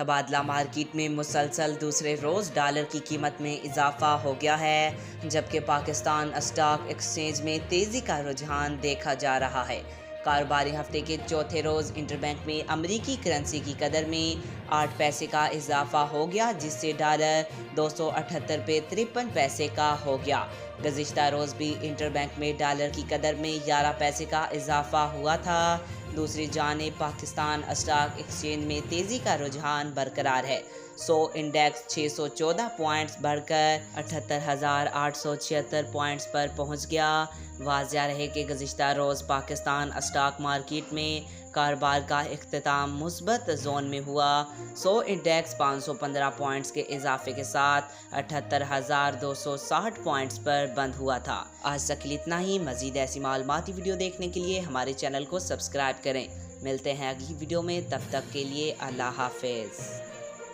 تبادلہ مارکیٹ میں مسلسل دوسرے روز ڈالر کی قیمت میں اضافہ ہو گیا ہے، جبکہ پاکستان اسٹاک ایکسچینج میں تیزی کا رجحان دیکھا جا رہا ہے۔ کاروباری ہفتے کے چوتھے روز انٹر بینک میں امریکی کرنسی کی قدر میں 8 پیسے کا اضافہ ہو گیا، جس سے ڈالر 278.53 کا ہو گیا۔ گزشتہ روز بھی انٹر بینک میں ڈالر کی قدر میں 11 پیسے کا اضافہ ہوا تھا۔ دوسری جانب پاکستان اسٹاک ایکسچینج میں تیزی کا رجحان برقرار ہے۔ 100 انڈیکس 614 پوائنٹس بڑھ کر 78,876 پوائنٹس پر پہنچ گیا۔ واضح رہے کہ گزشتہ روز پاکستان اسٹاک مارکیٹ میں کاروبار کا اختتام مثبت زون میں ہوا۔ 100 انڈیکس 515 پوائنٹس کے اضافے کے ساتھ 78,260 پوائنٹس پر بند ہوا تھا۔ آج تک کے لیے اتنا ہی۔ مزید ایسی معلوماتی ویڈیو دیکھنے کے لیے ہمارے چینل کو سبسکرائب کریں۔ ملتے ہیں اگلی ویڈیو میں، تب تک کے لیے اللہ حافظ۔